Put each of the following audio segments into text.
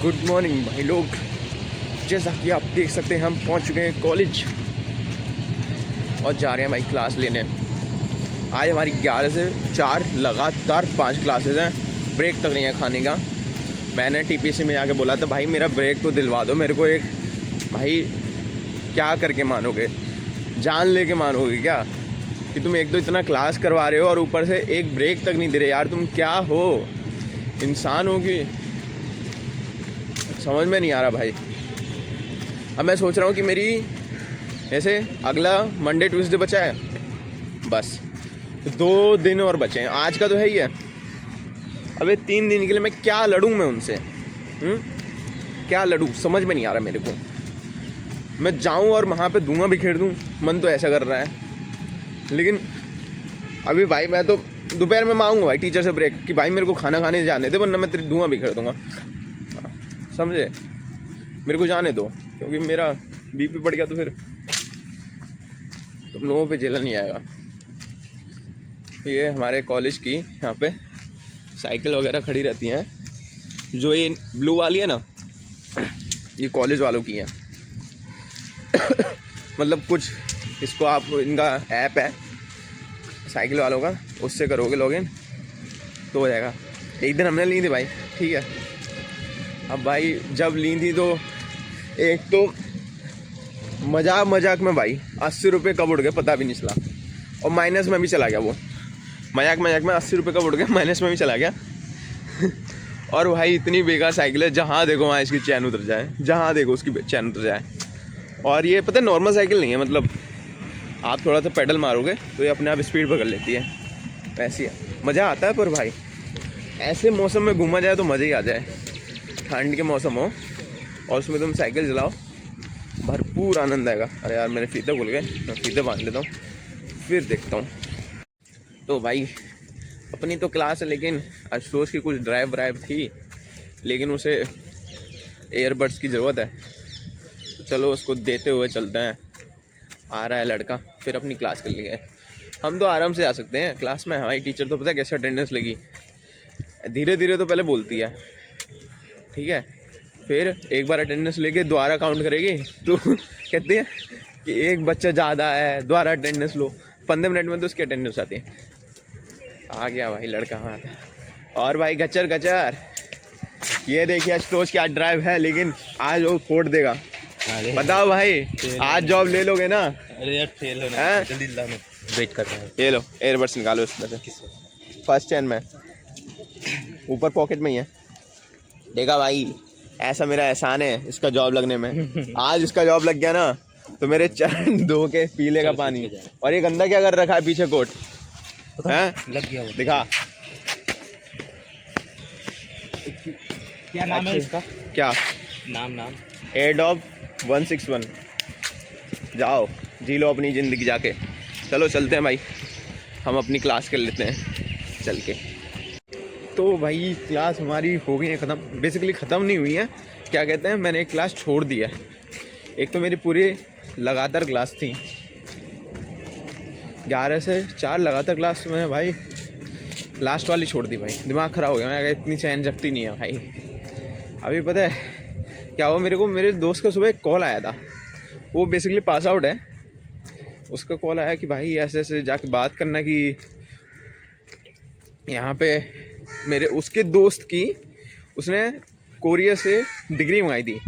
Good morning भाई लोग। जैसा कि आप देख सकते हैं हम पहुंच चुके हैं कॉलेज और जा रहे हैं भाई क्लास लेने। आज हमारी 11 से 4 लगातार 5 क्लासेस हैं, ब्रेक तक नहीं है खाने का। मैंने टीपीसी में आके बोला था भाई मेरा ब्रेक तो दिलवा दो मेरे को एक। भाई क्या करके मानोगे, जान लेके मानोगे क्या कि तुम एक तो इतना क्लास करवा रहे हो और ऊपर से एक ब्रेक तक नहीं दे रहे। यार तुम क्या हो, इंसान हो कि समझ में नहीं आ रहा भाई। अब मैं सोच रहा हूँ कि मेरी ऐसे अगला मंडे ट्यूसडे बचा है, बस 2 दिन और बचे हैं। आज का तो है ही है। अबे 3 दिन के लिए मैं क्या लड़ूँ मैं उनसे, क्या लड़ूँ समझ में नहीं आ रहा मेरे को। मैं जाऊँ और वहाँ पे धुआं बिखेर दूँ, मन तो ऐसा कर रहा है। लेकिन अभी भाई मैं तो दोपहर में मांगूंगा भाई टीचर से ब्रेक कि भाई मेरे को खाना खाने जाने दे, वरना मैं तेरी धुआं बिखेर दूँगा, समझे। मेरे को जाने दो, क्योंकि मेरा बीपी बढ़ गया तो फिर तुम लोगों पे झेला नहीं आएगा। ये हमारे कॉलेज की यहाँ पे साइकिल वगैरह खड़ी रहती हैं। जो ये ब्लू वाली है ना, ये कॉलेज वालों की है। मतलब कुछ इसको आप, इनका ऐप है साइकिल वालों का, उससे करोगे लॉगिन तो हो जाएगा। एक दिन हमने ली थी भाई, ठीक है। अब भाई जब ली थी तो एक तो मजाक में भाई 80 रुपये कब उड़ गए पता भी नहीं चला, और माइनस में भी चला गया वो। मजाक में 80 रुपये कब उड़ गए, माइनस में भी चला गया। और भाई इतनी बेकार साइकिल है, जहाँ देखो वहाँ इसकी चैन उतर जाए, जहाँ देखो उसकी चैन उतर जाए। और ये पता है नॉर्मल साइकिल नहीं है, मतलब आप थोड़ा सा पेडल मारोगे तो ये अपने आप स्पीड पकड़ लेती है, वैसी है। मज़ा आता है, पर भाई ऐसे मौसम में घूमा जाए तो मज़ा ही आ जाए। ठंड के मौसम हो और उसमें तुम साइकिल चलाओ, भरपूर आनंद आएगा। अरे यार मेरे फीते भूल गए, मैं फीते बांध लेता हूँ फिर देखता हूँ। तो भाई अपनी तो क्लास है, लेकिन आशुतोष की कुछ ड्राइव थी, लेकिन उसे एयरबड्स की ज़रूरत है। तो चलो उसको देते हुए चलते हैं। आ रहा है लड़का, फिर अपनी क्लास कर लेंगे। हम तो आराम से आ सकते हैं क्लास में। हमारी टीचर तो पता है कैसे अटेंडेंस लगी, धीरे धीरे तो पहले बोलती है, ठीक है, फिर एक बार अटेंडेंस लेके दोबारा काउंट करेगी तो कहती है कि एक बच्चा ज़्यादा है, दोबारा अटेंडेंस लो। 15 मिनट में तो उसकी अटेंडेंस आती है। आ गया भाई लड़का हाथ। और भाई गचर ये देखिए आशुतोष की आज ड्राइव है, लेकिन आज वो फोड़ देगा। बताओ भाई आज जॉब ले लोगे ना? अरे यार फेल हो ना, जल्दी लाना, वेट कर रहे हैं। ये लो एयरबड्स निकालो इसमें से, फर्स्ट चैन में, ऊपर पॉकेट में ही है। देखा भाई, ऐसा मेरा एहसान है इसका जॉब लगने में। आज इसका जॉब लग गया ना तो मेरे चरण धो के पी लेगा पानी। और ये गंदा क्या कर रखा है पीछे कोट हैं, लग गया वो। दिखा क्या नाम है इसका? क्या नाम एडोब 161। जाओ जी लो अपनी ज़िंदगी जाके। चलो चलते हैं भाई, हम अपनी क्लास कर लेते हैं चल के। तो भाई क्लास हमारी हो गई है ख़त्म, बेसिकली ख़त्म नहीं हुई है, क्या कहते हैं, मैंने एक क्लास छोड़ दी है। एक तो मेरी पूरी लगातार क्लास थी, 11 से 4 लगातार क्लास में भाई लास्ट वाली छोड़ दी भाई। दिमाग ख़राब हो गया, मैं इतनी चैन जगती नहीं है भाई। अभी पता है क्या हुआ मेरे को, मेरे दोस्त का सुबह एक कॉल आया था, वो बेसिकली पास आउट है। उसका कॉल आया कि भाई ऐसे ऐसे जाके बात करना कि यहाँ पे मेरे उसके दोस्त की, उसने कोरिया से डिग्री मंगाई थी।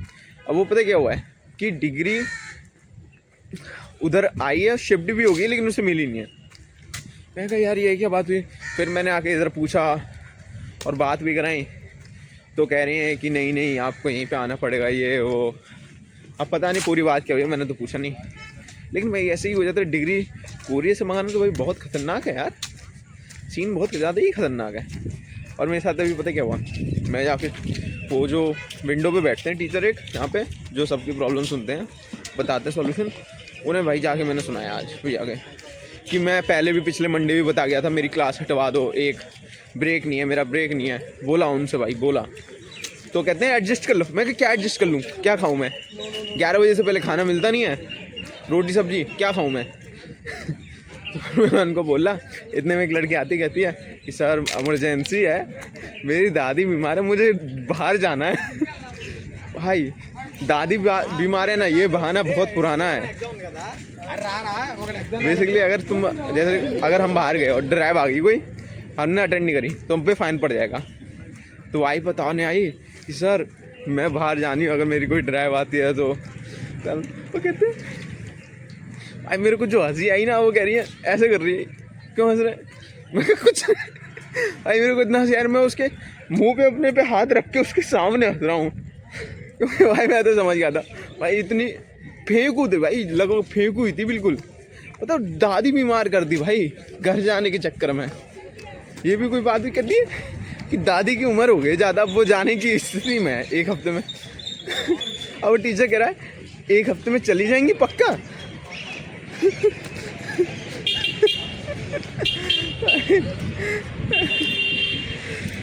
अब वो पता क्या हुआ है कि डिग्री उधर आई है, शिफ्ट भी हो गई, लेकिन उसे मिली नहीं है। मैं कहा यार ये क्या बात हुई। फिर मैंने आके इधर पूछा और बात भी कराई, तो कह रही हैं कि नहीं आपको यहीं पे आना पड़ेगा, ये वो। अब पता नहीं पूरी बात क्या हुई, मैंने तो पूछा नहीं। लेकिन भाई ऐसे ही हो जाता है, डिग्री कोरिया से मंगाना तो भाई बहुत ख़तरनाक है यार, सीन बहुत ज़्यादा ही ख़तरनाक है। और मेरे साथ अभी पता क्या हुआ, मैं जाके वो जो विंडो पे बैठते हैं टीचर एक यहाँ पे, जो सबकी प्रॉब्लम सुनते हैं, बताते हैं सॉल्यूशन, उन्हें भाई जाके मैंने सुनाया आज भी जाके कि मैं पहले भी पिछले मंडे भी बता गया था मेरी क्लास हटवा दो, एक ब्रेक नहीं है, मेरा ब्रेक नहीं है। बोला उनसे भाई, बोला तो कहते हैं एडजस्ट कर लो। मैं क्या एडजस्ट कर लूँ, क्या खाऊँ मैं? 11 बजे से पहले खाना मिलता नहीं है, रोटी सब्जी क्या खाऊँ मैं? मैं उनको बोला, इतने में एक लड़की आती कहती है कि सर इमरजेंसी है, मेरी दादी बीमार है, मुझे बाहर जाना है। भाई दादी बीमार है ना, ये बहाना बहुत पुराना है। बेसिकली अगर तुम जैसे अगर हम बाहर गए और ड्राइव आ गई कोई, हमने अटेंड नहीं करी तो हम पे फाइन पड़ जाएगा। तो आई बताने आई कि सर मैं बाहर जानी हूँ, अगर मेरी कोई ड्राइव आती है तो वो कहते भाई मेरे को जो हंसी आई ना, वो कह रही है ऐसे कर रही है, क्यों हंस रहे? मैं कुछ भाई मेरे को इतना हंसी यार, मैं उसके मुंह पे अपने पे हाथ रख के उसके सामने हंस रहा हूँ क्योंकि भाई मैं तो समझ गया था भाई इतनी फेंकू थी भाई, लगभग फेंकू हुई थी बिल्कुल। मतलब दादी बीमार कर दी भाई घर जाने के चक्कर में। ये भी कोई बात भी करती है कि दादी की उम्र हो गई ज़्यादा, वो जाने की स्थिति में है 1 हफ्ते में अब वो टीचर कह रहा है 1 हफ्ते में चली जाएंगी पक्का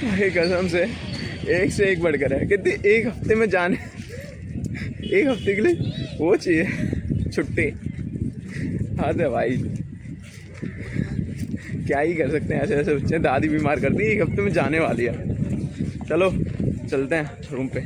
भाई कसम से एक से एक बढ़कर है। कहती 1 हफ्ते में जाने, 1 हफ्ते के लिए वो चाहिए छुट्टी। हाँ तो भाई क्या ही कर सकते हैं, ऐसे ऐसे बच्चे। दादी बीमार कर दी, 1 हफ्ते में जाने वाली है। चलो चलते हैं रूम पे।